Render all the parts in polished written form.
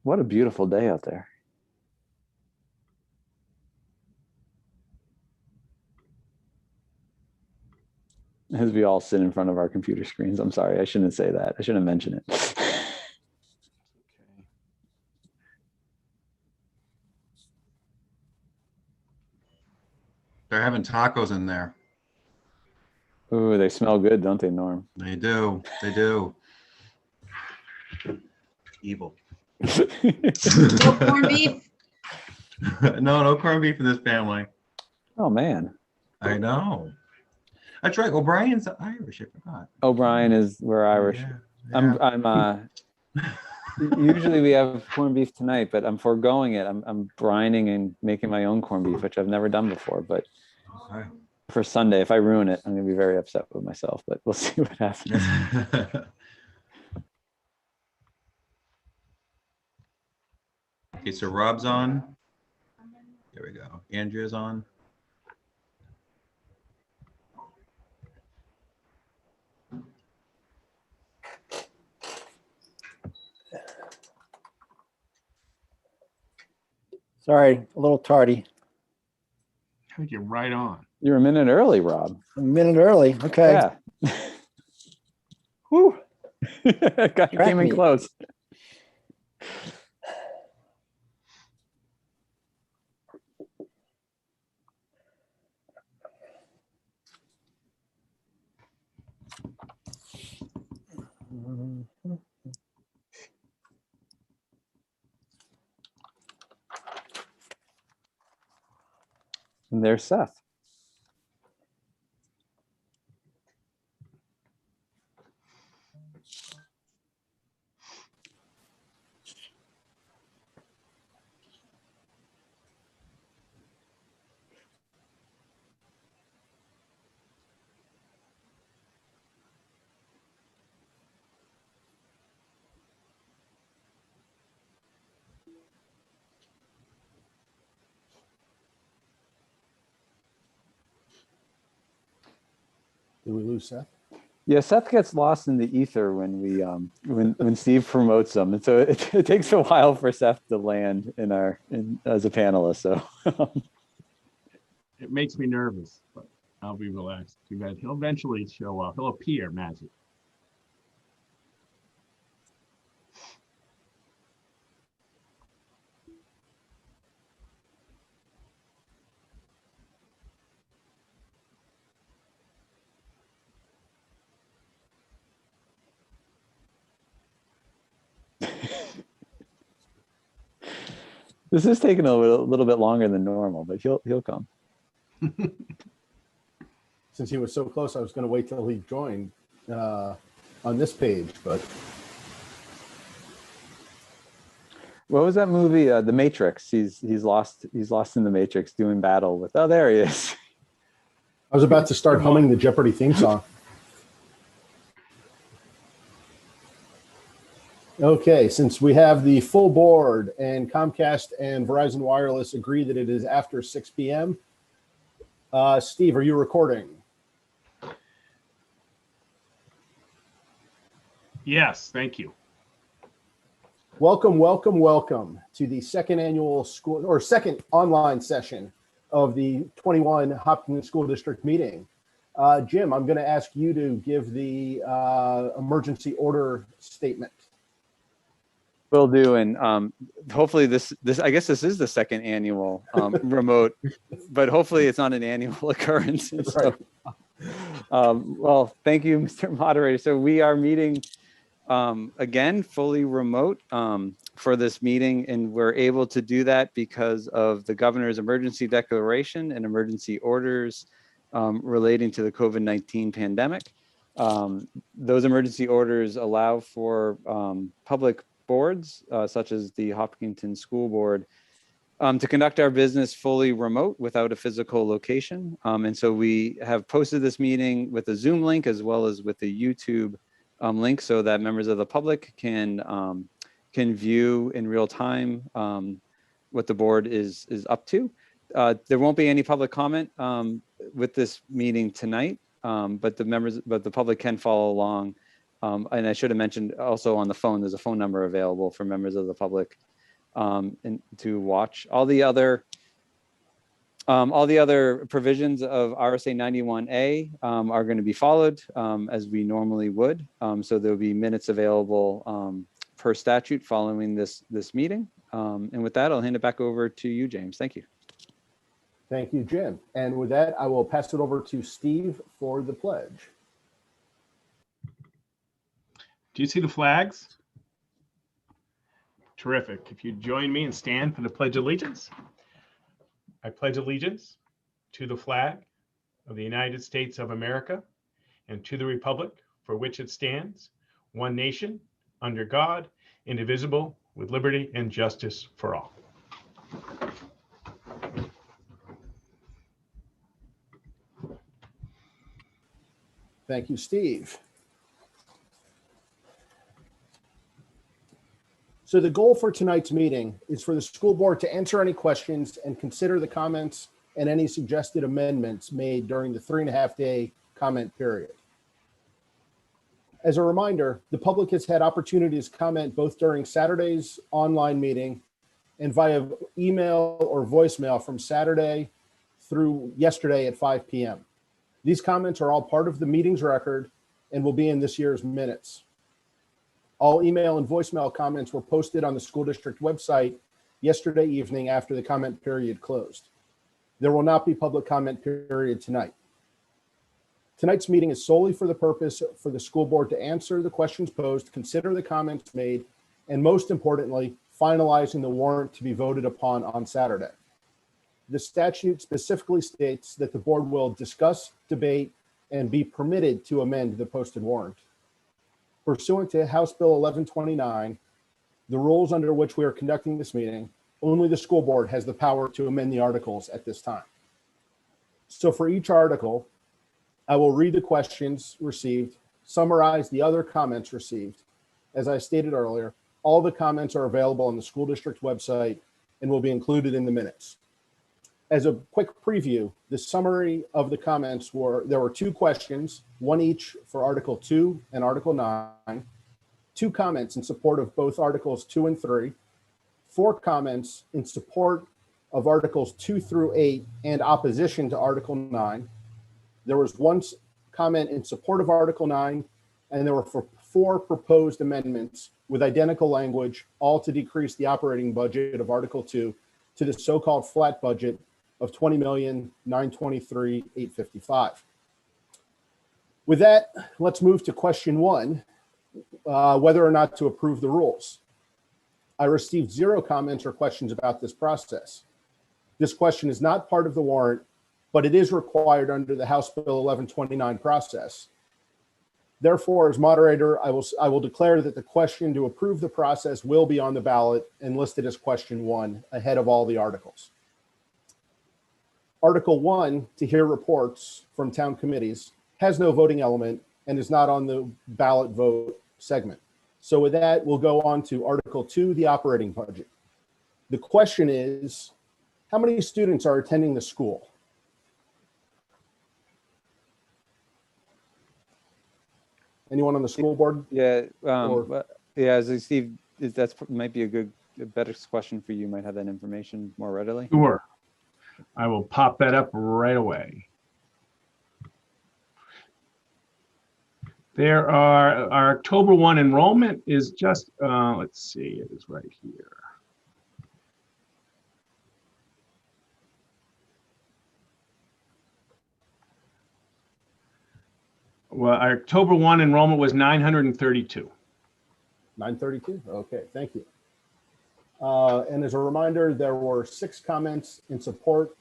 What a beautiful day out there. As we all sit in front of our computer screens. I'm sorry, I shouldn't say that. I shouldn't mention it. They're having tacos in there. Ooh, they smell good, don't they, Norm? They do. They do. Evil. No corned beef. No corned beef in this family. Oh man. I know. That's right. O'Brien's Irish. I forgot. O'Brien is we're Irish. Yeah. I'm usually we have corned beef tonight, but I'm foregoing it. I'm brining and making my own corned beef, which I've never done before. But Okay. for Sunday, if I ruin it, I'm gonna be very upset with myself. But we'll see what happens. Okay, so Rob's on. There we go. Andrea's on. Sorry, a little tardy. I think you're right on. You're a minute early, Rob. A minute early. Okay. Yeah. Whew. Came in close. And there's Seth. Did we lose Seth? Yeah, Seth gets lost in the ether when we when Steve promotes him, and so it takes a while for Seth to land as a panelist. So It makes me nervous, but I'll be relaxed. Too bad. He'll eventually show up. He'll appear, magic. this is taking a little bit longer than normal, but he'll come. Since he was so close, I was going to wait till he joined on this page, but What was that movie? The Matrix. He's lost in the Matrix doing battle with. Oh, there he is. I was about to start humming the Jeopardy theme song. Okay, since we have the full board and Comcast and Verizon Wireless agree that it is after 6 p.m., Steve, are you recording? Yes, thank you. Welcome, welcome, welcome to the second annual school or second online session of the 21 Hopkinton School District meeting. Jim, I'm going to ask you to give the emergency order statement. Will do, and hopefully this I guess this is the second annual remote, but hopefully it's not an annual occurrence. So, well, thank you, Mr. Moderator. So we are meeting again fully remote for this meeting, and we're able to do that because of the governor's emergency declaration and emergency orders relating to the COVID-19 pandemic. Those emergency orders allow for public boards, such as the Hopkinton School Board, to conduct our business fully remote without a physical location. And so we have posted this meeting with a Zoom link as well as with a YouTube link so that members of the public can view in real time what the board is up to. There won't be any public comment with this meeting tonight, but the public can follow along. And I should have mentioned also on the phone, there's a phone number available for members of the public and to watch. All the other provisions of RSA 91A are going to be followed as we normally would. So there'll be minutes available per statute following this meeting. And with that, I'll hand it back over to you, James. Thank you. Thank you, Jim. And with that, I will pass it over to Steve for the pledge. Do you see the flags? Terrific. If you join me and stand for the Pledge of Allegiance. I pledge allegiance to the flag of the United States of America and to the republic for which it stands, one nation, under God, indivisible, with liberty and justice for all. Thank you, Steve. So the goal for tonight's meeting is for the school board to answer any questions and consider the comments and any suggested amendments made during the 3.5-day comment period. As a reminder, the public has had opportunities to comment both during Saturday's online meeting and via email or voicemail from Saturday through yesterday at 5 p.m. These comments are all part of the meeting's record and will be in this year's minutes. All email and voicemail comments were posted on the school district website yesterday evening after the comment period closed. There will not be public comment period tonight. Tonight's meeting is solely for the purpose for the school board to answer the questions posed, consider the comments made, and most importantly, finalizing the warrant to be voted upon on Saturday. The statute specifically states that the board will discuss, debate, and be permitted to amend the posted warrant. Pursuant to House Bill 1129, the rules under which we are conducting this meeting, only the school board has the power to amend the articles at this time. So for each article, I will read the questions received, summarize the other comments received. As I stated earlier, all the comments are available on the school district website and will be included in the minutes. As a quick preview, the summary of the comments there were 2 questions, one each for Article 2 and Article 9, 2 comments in support of both Articles 2 and 3, 4 comments in support of Articles 2 through 8 and opposition to Article 9. There was 1 comment in support of Article 9, and there were 4 proposed amendments with identical language, all to decrease the operating budget of Article 2 to the so-called flat budget of $20,923,855. With that, let's move to question 1, whether or not to approve the rules. I received 0 comments or questions about this process. This question is not part of the warrant, but it is required under the House Bill 1129 process. Therefore, as moderator, I will declare that the question to approve the process will be on the ballot and listed as question 1 ahead of all the articles. Article 1, to hear reports from town committees, has no voting element and is not on the ballot vote segment. So with that, we'll go on to Article 2, the operating budget. The question is, how many students are attending the school? Anyone on the school board? Yeah, as Steve, might be a better question for you. Might have that information more readily. Sure. I will pop that up right away. There are, our October 1 enrollment is just, let's see, it is right here. Well, our October 1 enrollment was 932. 932, okay, thank you. And as a reminder, there were 6 comments in support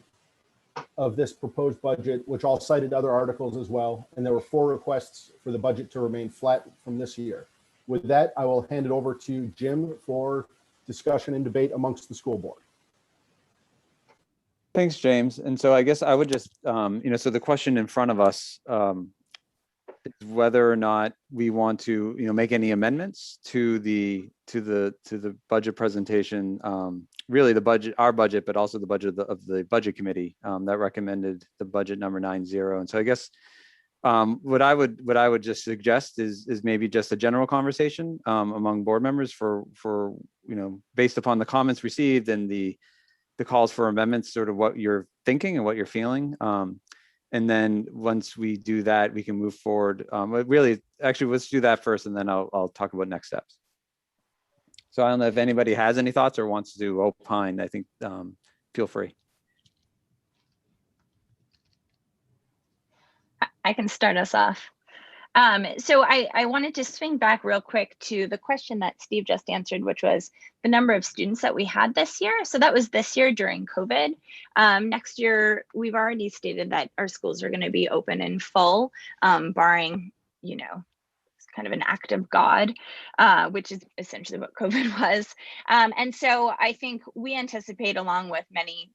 of this proposed budget, which all cited other articles as well. And there were 4 requests for the budget to remain flat from this year. With that, I will hand it over to Jim for discussion and debate amongst the school board. Thanks, James. And so I guess I would just, so the question in front of us is whether or not we want to, make any amendments to the budget presentation. Really, the budget, our budget, but also the budget of the budget committee that recommended the budget number 90. And so I guess what I would just suggest is maybe just a general conversation among board members for based upon the comments received and the calls for amendments, sort of what you're thinking and what you're feeling. And then once we do that, we can move forward. But really, actually, let's do that first, and then I'll talk about next steps. So I don't know if anybody has any thoughts or wants to opine. I think feel free. I can start us off. So I wanted to swing back real quick to the question that Steve just answered, which was the number of students that we had this year. So that was this year during COVID. Next year, we've already stated that our schools are going to be open in full, barring, it's kind of an act of God, which is essentially what COVID was. And so I think we anticipate, along with many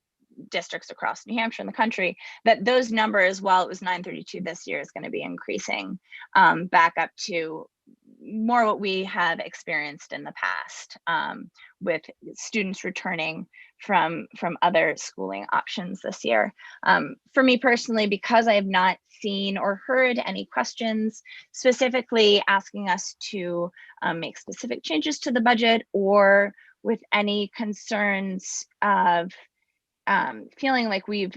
districts across New Hampshire and the country, that those numbers, while it was 932 this year, is going to be increasing back up to more what we have experienced in the past, with students returning from other schooling options this year. For me personally, because I have not seen or heard any questions specifically asking us to make specific changes to the budget, or with any concerns of feeling like we've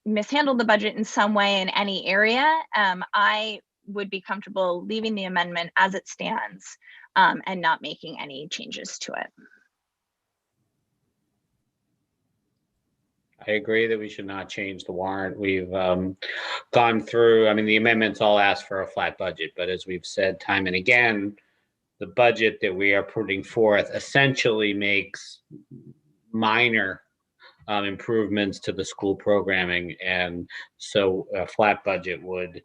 mishandled the budget in some way in any area, I would be comfortable leaving the amendment as it stands and not making any changes to it. I agree that we should not change the warrant. We've gone through, the amendments all ask for a flat budget, but as we've said time and again, the budget that we are putting forth essentially makes minor improvements to the school programming, and so a flat budget would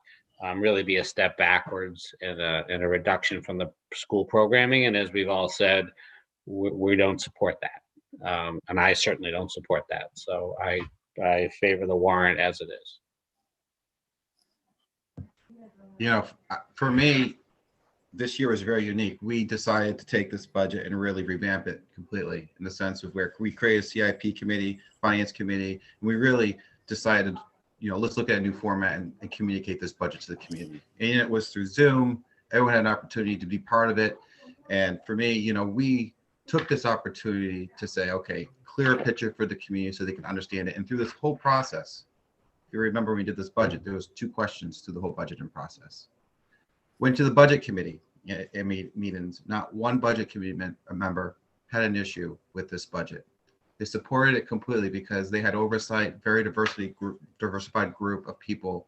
really be a step backwards and a reduction from the school programming. And as we've all said, we don't support that, and I certainly don't support that. So I favor the warrant as it is. For me, this year was very unique. We decided to take this budget and really revamp it completely, in the sense of where we created a CIP committee, finance committee, and we really decided, let's look at a new format and communicate this budget to the community. And it was through Zoom. Everyone had an opportunity to be part of it. And for me, we took this opportunity to say, okay, clear a picture for the community so they can understand it. And through this whole process, if you remember when we did this budget, there was 2 questions through the whole budgeting process. Went to the budget committee meetings. Not one budget committee member had an issue with this budget. They supported it completely because they had oversight, very diversified group of people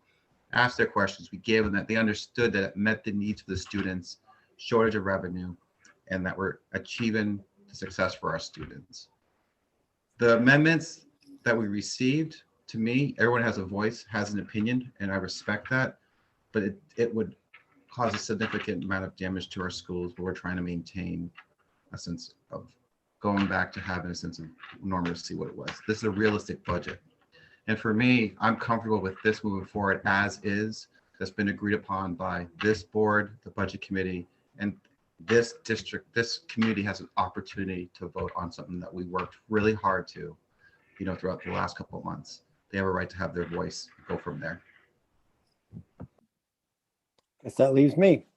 asked their questions. We gave them that. They understood that it met the needs of the students, shortage of revenue, and that we're achieving the success for our students. The amendments that we received, to me, everyone has a voice, has an opinion, and I respect that, but it would cause a significant amount of damage to our schools, but we're trying to maintain a sense of going back to having a sense of normalcy, what it was. This is a realistic budget. And for me, I'm comfortable with this moving forward as is. That's been agreed upon by this board, the budget committee, and this district. This community has an opportunity to vote on something that we worked really hard to, throughout the last couple of months. They have a right to have their voice, go from there. Guess that leaves me.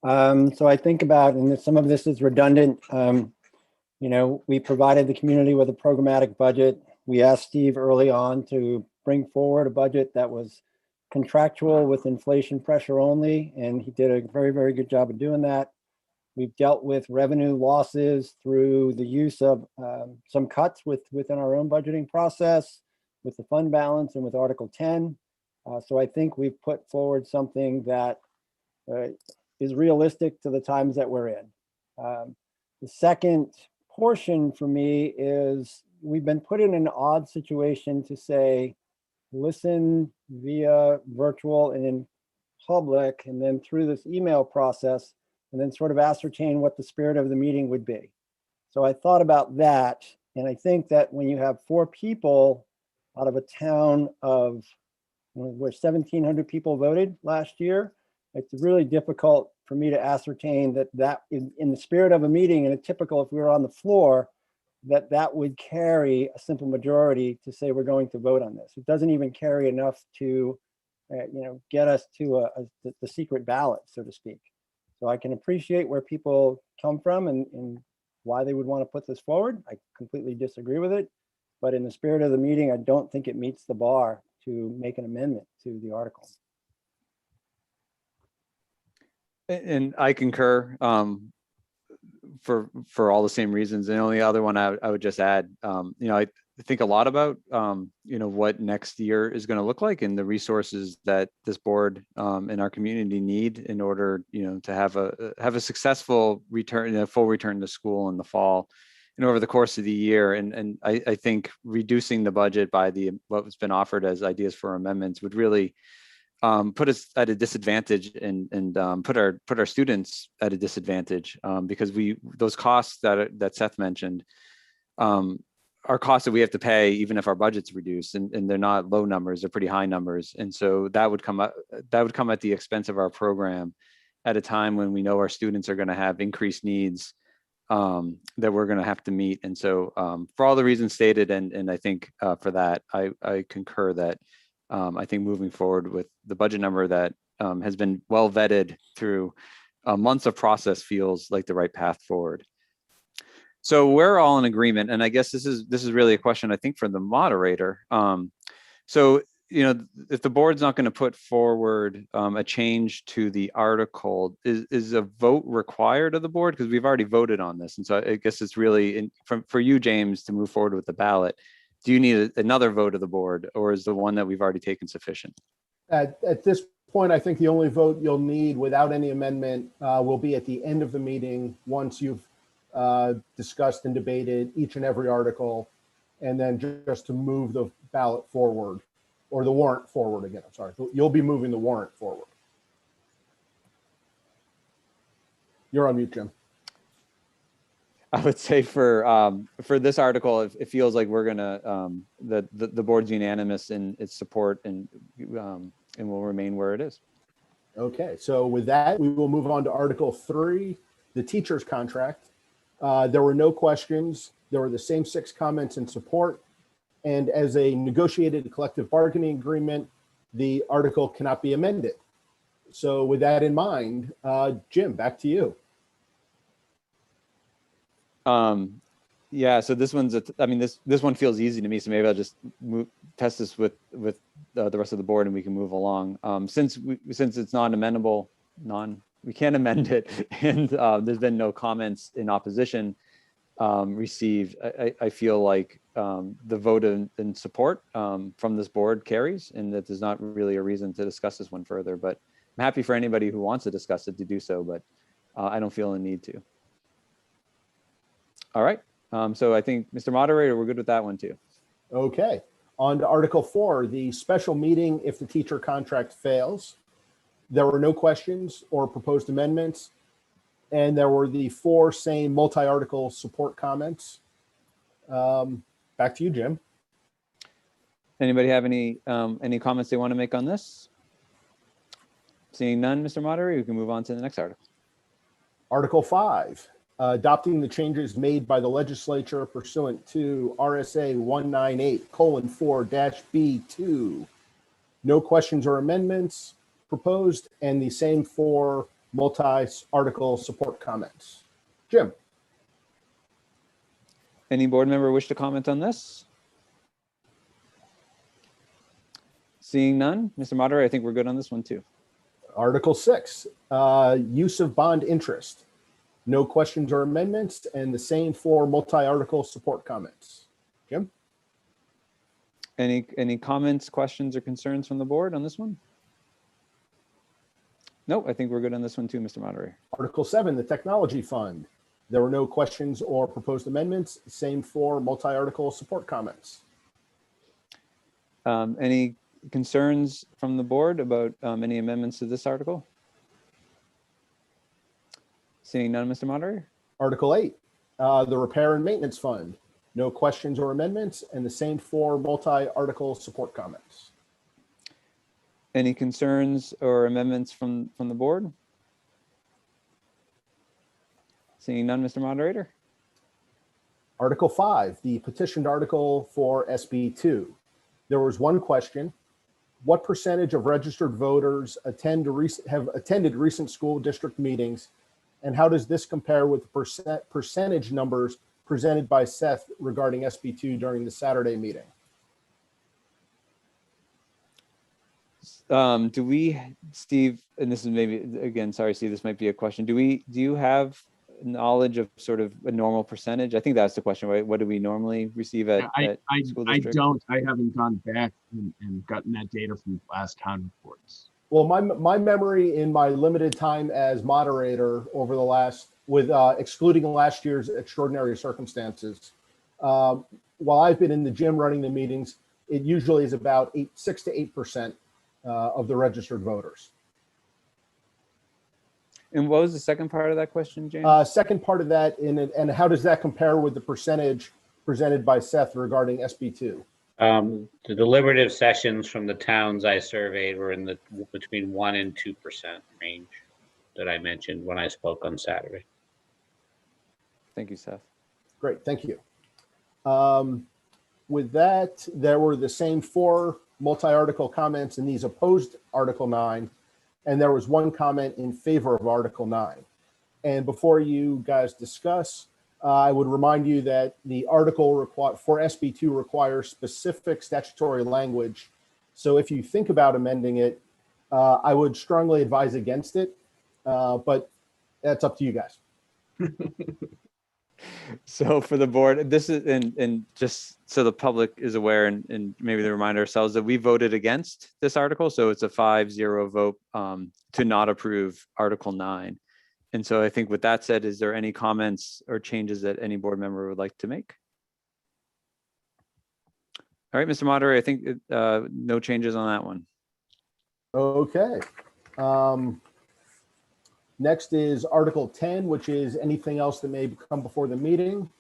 So I think about, and some of this is redundant, we provided the community with a programmatic budget. We asked Steve early on to bring forward a budget that was contractual with inflation pressure only, and he did a very, very good job of doing that. We've dealt with revenue losses through the use of some cuts within our own budgeting process, with the fund balance and with Article 10. So I think we've put forward something that is realistic to the times that we're in. The second portion for me is we've been put in an odd situation to say, listen via virtual and in public, and then through this email process, and then sort of ascertain what the spirit of the meeting would be. So I thought about that, and I think that when you have 4 people out of a town of where 1,700 people voted last year, it's really difficult for me to ascertain that in the spirit of a meeting, and a typical, if we were on the floor, that would carry a simple majority to say we're going to vote on this. It doesn't even carry enough to get us to the secret ballot, so to speak. So I can appreciate where people come from and why they would want to put this forward. I completely disagree with it, but in the spirit of the meeting, I don't think it meets the bar to make an amendment to the article. And I concur, for all the same reasons. And the only other one I would just add, I think a lot about, what next year is going to look like and the resources that this board and our community need in order, to have a successful return, a full return to school in the fall and over the course of the year. And I think reducing the budget by what's been offered as ideas for amendments would really put us at a disadvantage and put our students at a disadvantage, because those costs that Seth mentioned are costs that we have to pay even if our budget's reduced, and they're not low numbers, they're pretty high numbers. And so that would come at the expense of our program at a time when we know our students are going to have increased needs that we're going to have to meet. And so for all the reasons stated, and I think for that, I concur that I think moving forward with the budget number that has been well vetted through months of process feels like the right path forward. So we're all in agreement, and I guess this is really a question, I think, for the moderator. So if the board's not going to put forward a change to the article, is a vote required of the board? Because we've already voted on this, and so I guess it's really for you, James, to move forward with the ballot. Do you need another vote of the board, or is the one that we've already taken sufficient? At this point, I think the only vote you'll need without any amendment will be at the end of the meeting, once you've discussed and debated each and every article, and then just to move the ballot forward, or the warrant forward again. I'm sorry, you'll be moving the warrant forward. You're on mute, Jim. I would say for this article, it feels like we're gonna the board's unanimous in its support, and will remain where it is. Okay, so with that, we will move on to Article 3, the teacher's contract. There were no questions. There were the same 6 comments in support, and as a negotiated collective bargaining agreement, the article cannot be amended. So with that in mind, Jim, back to you. Yeah, so this one's this one feels easy to me, so maybe I'll just test this with the rest of the board and we can move along. Since it's non-amendable, we can't amend it, and there's been no comments in opposition received. I feel like the vote in support from this board carries, and that there's not really a reason to discuss this one further, but I'm happy for anybody who wants to discuss it to do so, but I don't feel a need to. All right, so I think, Mr. Moderator, we're good with that one too. Okay, on to Article 4, the special meeting if the teacher contract fails. There were no questions or proposed amendments, and there were the 4 same multi-article support comments. Back to you, Jim. Anybody have any comments they want to make on this? Seeing none, Mr. Moderator, we can move on to the next article. Article 5, adopting the changes made by the legislature pursuant to RSA 198:4-B2. No questions or amendments proposed, and the same 4 multi-article support comments. Jim. Any board member wish to comment on this? Seeing none, Mr. Moderator, I think we're good on this one too. Article 6, use of bond interest. No questions or amendments, and the same 4 multi-article support comments. Jim? Any comments, questions, or concerns from the board on this one? Nope, I think we're good on this one too, Mr. Moderator. Article 7, the technology fund. There were no questions or proposed amendments, same 4 multi-article support comments. Any concerns from the board about any amendments to this article? Seeing none, Mr. Moderator. Article 8, the repair and maintenance fund. No questions or amendments, and the same 4 multi-article support comments. Any concerns or amendments from the board? Seeing none, Mr. Moderator. Article 5, the petitioned article for SB 2. There was 1 question. what percentage of registered voters have attended recent school district meetings, and how does this compare with the percentage numbers presented by Seth regarding SB2 during the Saturday meeting? Do we, Steve, and this is maybe, again, sorry, Steve, this might be a question. Do you have knowledge of sort of a normal percentage? I think that's the question, right? What do we normally receive at school I district? don't. I haven't gone back and gotten that data from last town reports. Well, my memory in my limited time as moderator over the last, with excluding last year's extraordinary circumstances, while I've been in the gym running the meetings, it usually is about 6 to 8% of the registered voters. And what was the second part of that question, James? Second part of that, and how does that compare with the percentage presented by Seth regarding SB2? The deliberative sessions from the towns I surveyed were in the between 1% and 2% range that I mentioned when I spoke on Saturday. Thank you, Seth. Great, thank you. With that, there were the same 4 multi-article comments in these opposed Article 9, and there was 1 comment in favor of Article 9. And before you guys discuss, I would remind you that the article for SB2 requires specific statutory language. So if you think about amending it, I would strongly advise against it, but that's up to you guys. So for the board, this is, and just so the public is aware, and maybe to remind ourselves that we voted against this article. So it's a 5-0 vote to not approve Article 9. And so I think with that said, is there any comments or changes that any board member would like to make? All right, Mr. Moderator, I think no changes on that one. Okay. Next is Article 10, which is anything else that may come before the meeting.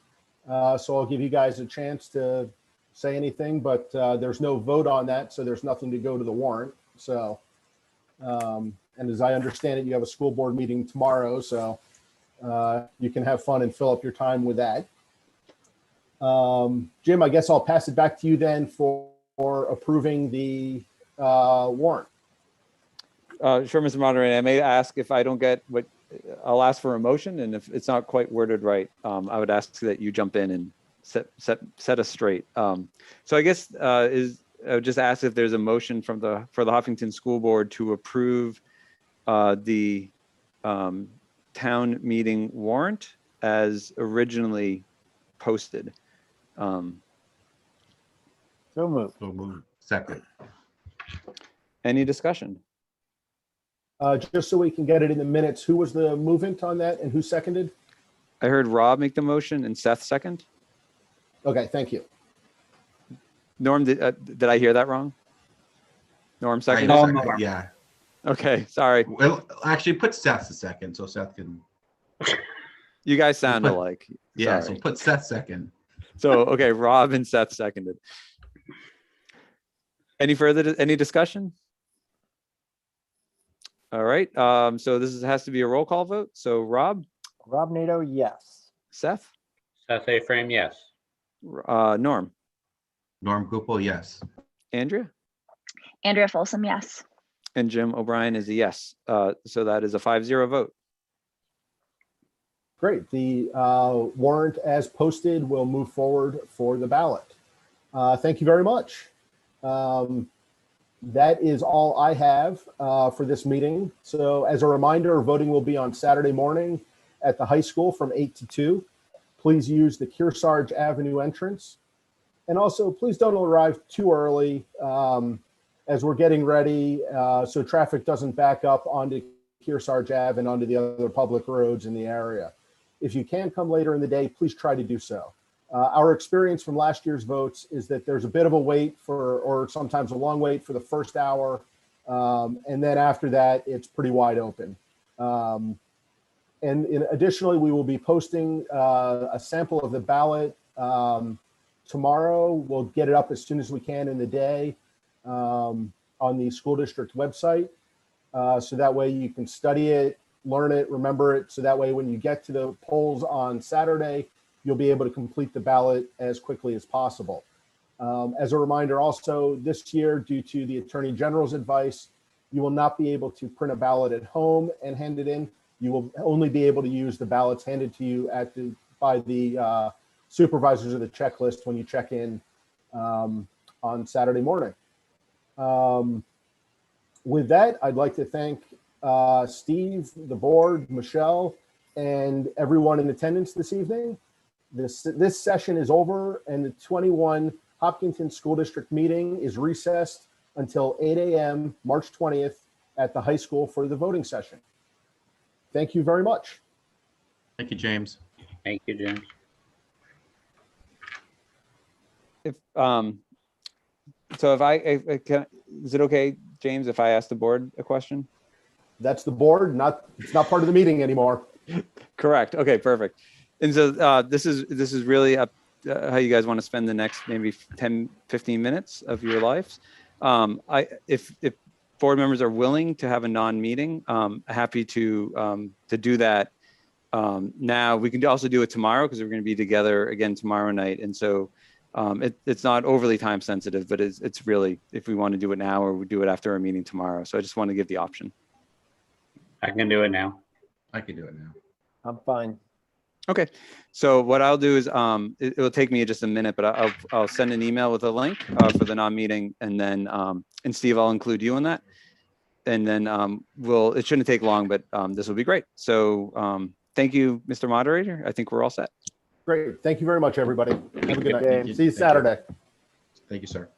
So I'll give you guys a chance to say anything, but there's no vote on that, so there's nothing to go to the warrant. So, and as I understand it, you have a school board meeting tomorrow, so you can have fun and fill up your time with that. Jim, I guess I'll pass it back to you then for approving the warrant. Sure, Mr. Moderator. I may ask if I don't get what I'll ask for a motion, and if it's not quite worded right, I would ask that you jump in and set us straight. So I guess I would just ask if there's a motion for the Hopkinton School Board to approve the town meeting warrant as originally posted. So moved. So moved. Second. Any discussion? Just so we can get it in the minutes, who was the movant on that and who seconded? I heard Rob make the motion and Seth second. Okay, thank you. Norm, did I hear that wrong? Norm second? Yeah. Okay, sorry. Well, actually, put Seth a second so Seth can. You guys sound alike. Yeah, Sorry. so put Seth second. So, okay, Rob and Seth seconded. Any discussion? All right, so this has to be a roll call vote. So Rob? Rob Nato, yes. Seth? Seth A. Frame, yes. Norm? Norm Gupel, yes. Andrea? Andrea Folsom, yes. And Jim O'Brien is a yes. So that is a 5-0 vote. Great. The warrant as posted will move forward for the ballot. Thank you very much. That is all I have for this meeting. So as a reminder, voting will be on Saturday morning at the high school from 8 to 2. Please use the Kearsarge Avenue entrance. And also, please don't arrive too early as we're getting ready so traffic doesn't back up onto Kearsarge Ave and onto the other public roads in the area. If you can come later in the day, please try to do so. Our experience from last year's votes is that there's a bit of a wait or sometimes a long wait for the first hour. And then after that, it's pretty wide open. Additionally, we will be posting a sample of the ballot tomorrow. We'll get it up as soon as we can in the day on the school district website. So that way you can study it, learn it, remember it. So that way when you get to the polls on Saturday, you'll be able to complete the ballot as quickly as possible. As a reminder also, this year, due to the Attorney General's advice, you will not be able to print a ballot at home and hand it in. You will only be able to use the ballots handed to you by the supervisors of the checklist when you check in on Saturday morning. With that, I'd like to thank Steve, the board, Michelle, and everyone in attendance this evening. This session is over, and the 21 Hopkinton School District meeting is recessed until 8 a.m. March 20th at the high school for the voting session. Thank you very much. Thank you, James. Thank you, James. If so, if can, is it okay, James, if I ask the board a question? That's the board, it's not part of the meeting anymore. Correct. Okay, perfect. And so this is really up how you guys want to spend the next maybe 10, 15 minutes of your lives. If board members are willing to have a non-meeting, happy to do that. Now we can also do it tomorrow because we're going to be together again tomorrow night. And so it's not overly time sensitive, but it's really, if we want to do it now or we do it after our meeting tomorrow. So I just want to give the option. I can do it now. I can do it now. I'm fine. Okay, so what I'll do is it will take me just a minute, but I'll send an email with a link for the non-meeting, and then and Steve, I'll include you in that, and then it shouldn't take long, but this will be great. So thank you, Mr. Moderator. I think we're all set. Great. Thank you very much, everybody. Have a good night. James. See you Saturday. Thank you, sir.